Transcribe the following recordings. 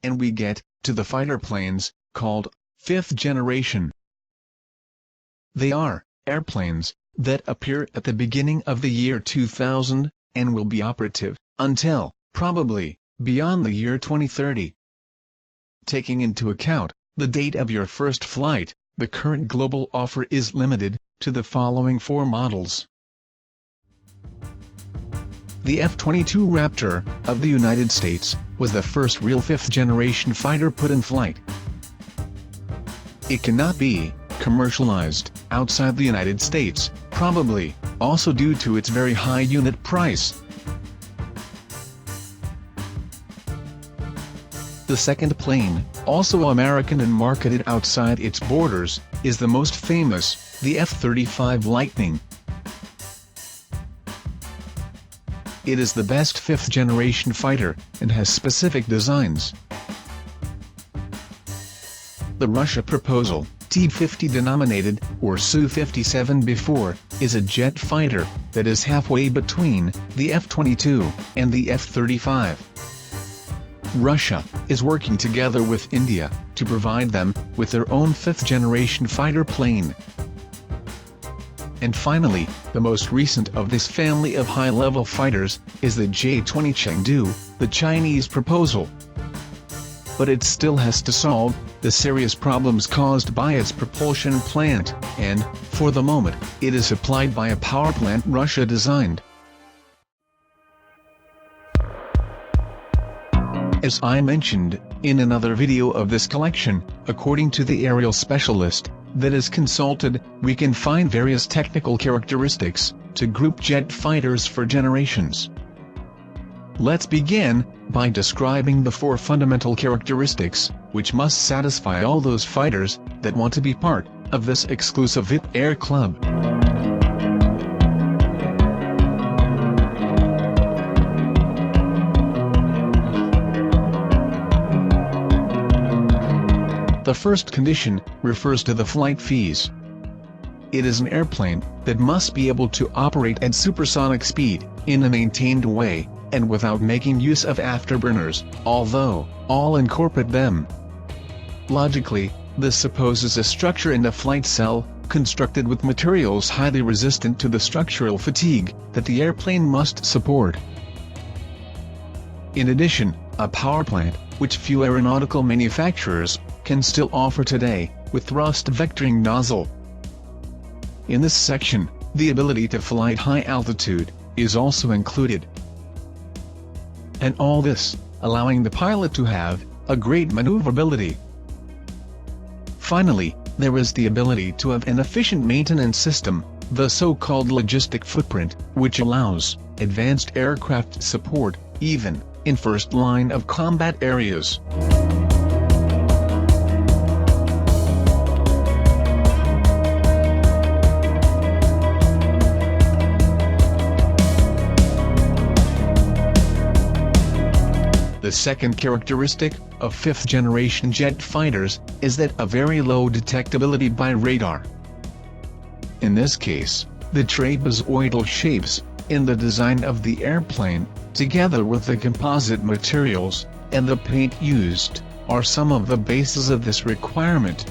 and we get to the fighter planes, called fifth generation. They are airplanes that appear at the beginning of the year 2000, and will be operative until, probably, beyond the year 2030. Taking into account the date of your first flight, the current global offer is limited to the following 4 models. The F-22 Raptor of the United States was the first real fifth-generation fighter put in flight. It cannot be commercialized outside the United States, probably also due to its very high unit price. The second plane, also American and marketed outside its borders, is the most famous, the F-35 Lightning. It is the best fifth-generation fighter, and has specific designs. The Russia proposal, T-50 denominated, or Su-57 before, is a jet fighter that is halfway between the F-22 and the F-35. Russia is working together with India to provide them with their own fifth-generation fighter plane. And finally, the most recent of this family of high-level fighters is the J-20 Chengdu, the Chinese proposal. But it still has to solve the serious problems caused by its propulsion plant, and, for the moment, it is supplied by a power plant Russia designed. As I mentioned in another video of this collection, according to the aerial specialist that is consulted, we can find various technical characteristics to group jet fighters for generations. Let's begin by describing the 4 fundamental characteristics which must satisfy all those fighters that want to be part of this exclusive VIP Air Club. The first condition refers to the flight fees. It is an airplane that must be able to operate at supersonic speed, in a maintained way, and without making use of afterburners, although all incorporate them. Logically, this supposes a structure in the flight cell, constructed with materials highly resistant to the structural fatigue that the airplane must support. In addition, a power plant, which few aeronautical manufacturers can still offer today, with thrust vectoring nozzle. In this section, the ability to fly at high altitude is also included. And all this, allowing the pilot to have a great maneuverability. Finally, there is the ability to have an efficient maintenance system, the so-called logistic footprint, which allows advanced aircraft support, even in first line of combat areas. The second characteristic of fifth-generation jet fighters is that a very low detectability by radar. In this case, the trapezoidal shapes in the design of the airplane, together with the composite materials and the paint used, are some of the bases of this requirement.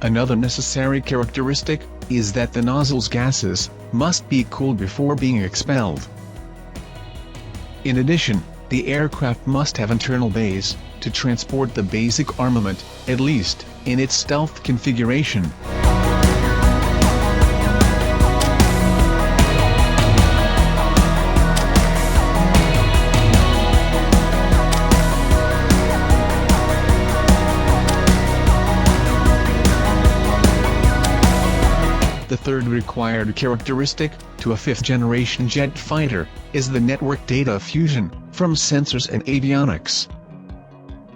Another necessary characteristic is that the nozzle's gases must be cooled before being expelled. In addition, the aircraft must have internal bays to transport the basic armament, at least in its stealth configuration. The third required characteristic to a fifth-generation jet fighter is the network data fusion from sensors and avionics.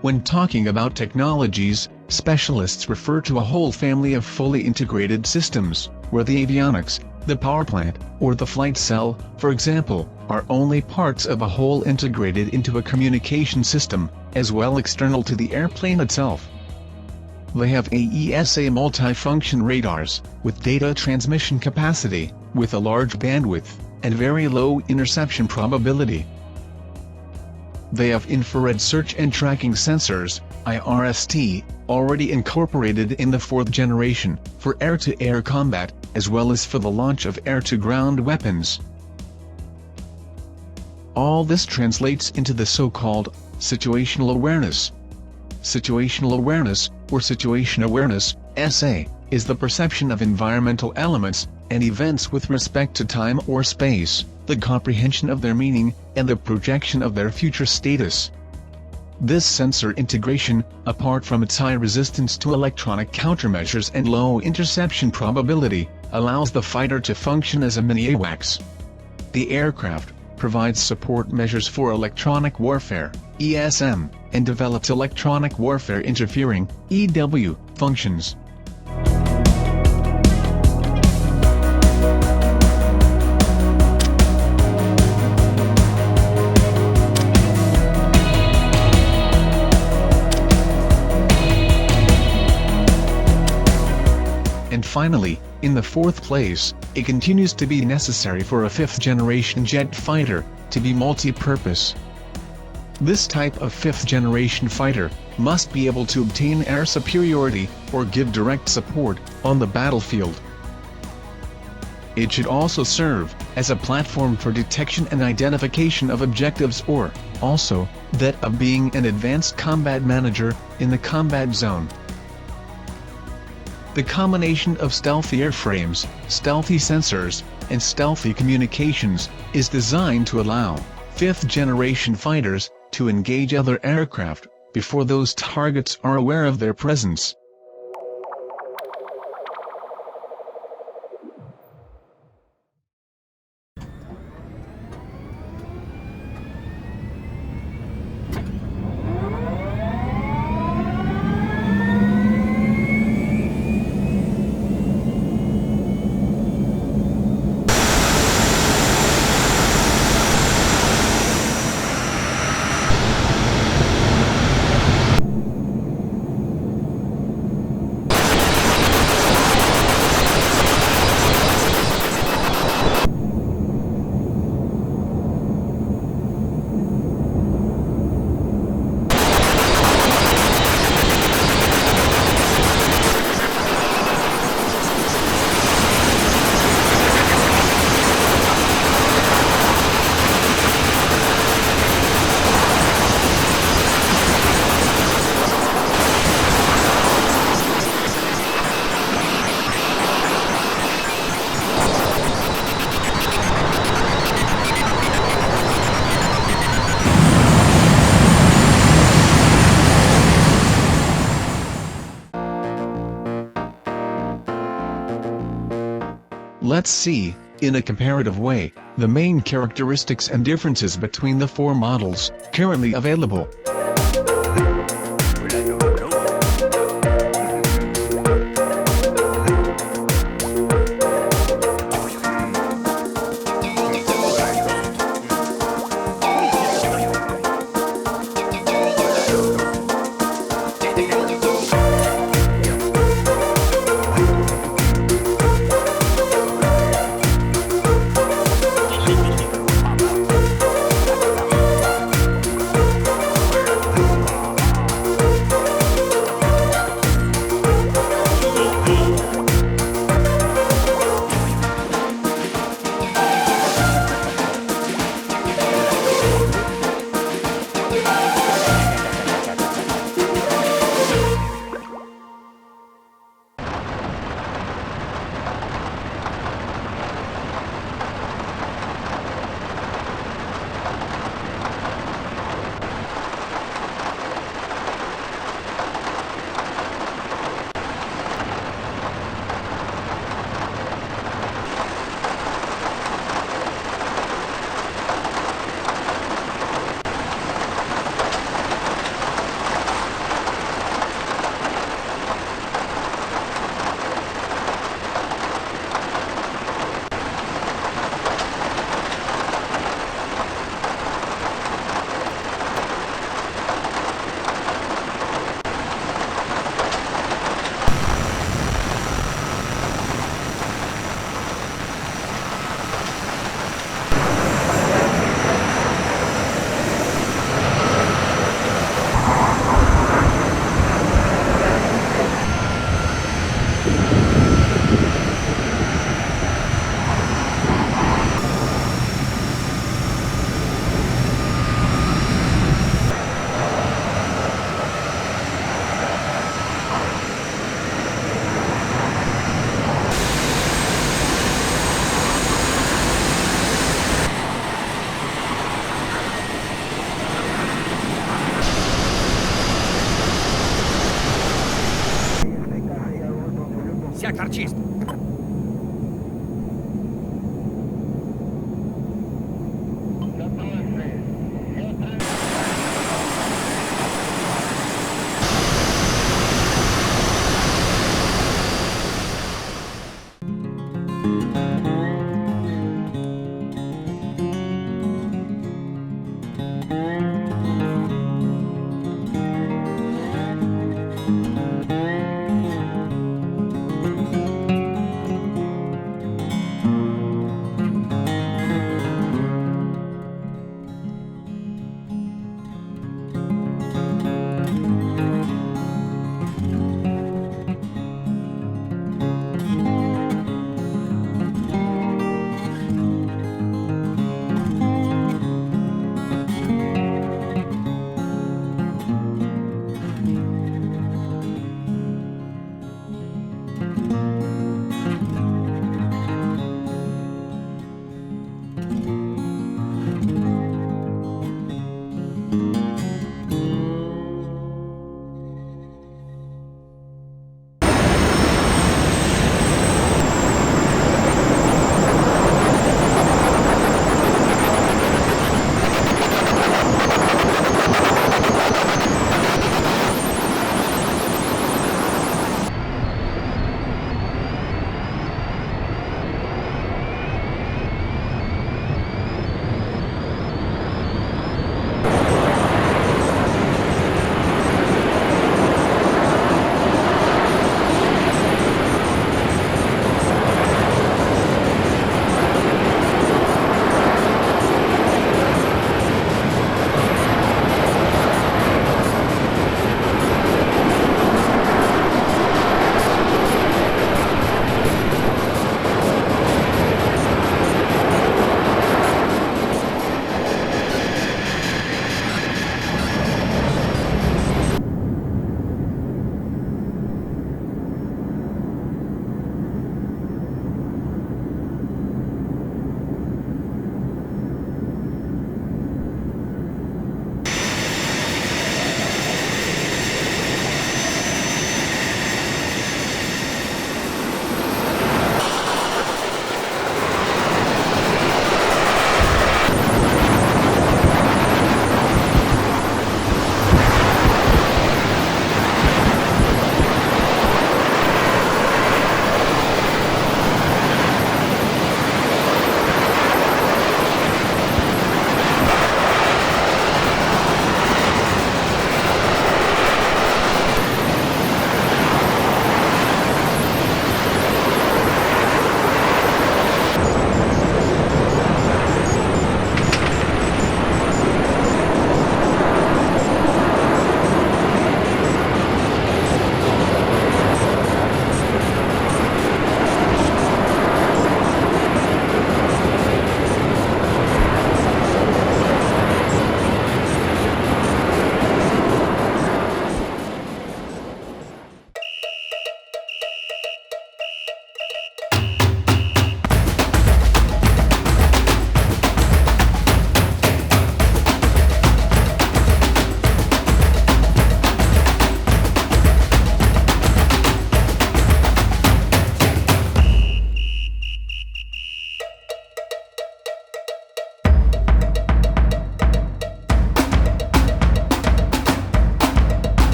When talking about technologies, specialists refer to a whole family of fully integrated systems, where the avionics, the power plant, or the flight cell, for example, are only parts of a whole integrated into a communication system, as well external to the airplane itself. They have AESA multifunction radars, with data transmission capacity, with a large bandwidth, and very low interception probability. They have infrared search and tracking sensors, IRST, already incorporated in the 4th generation, for air-to-air combat, as well as for the launch of air-to-ground weapons. All this translates into the so-called situational awareness. Situational awareness, or situation awareness, SA, is the perception of environmental elements and events with respect to time or space, the comprehension of their meaning, and the projection of their future status. This sensor integration, apart from its high resistance to electronic countermeasures and low interception probability, allows the fighter to function as a mini AWACS. The aircraft provides support measures for electronic warfare, ESM, and develops electronic warfare interfering, EW, functions. And finally, in the 4th place, it continues to be necessary for a 5th-generation jet fighter to be multi-purpose. This type of 5th-generation fighter must be able to obtain air superiority or give direct support on the battlefield. It should also serve as a platform for detection and identification of objectives, or, also, that of being an advanced combat manager in the combat zone. The combination of stealthy airframes, stealthy sensors, and stealthy communications is designed to allow 5th-generation fighters to engage other aircraft before those targets are aware of their presence. Let's see, in a comparative way, the main characteristics and differences between the 4 models currently available.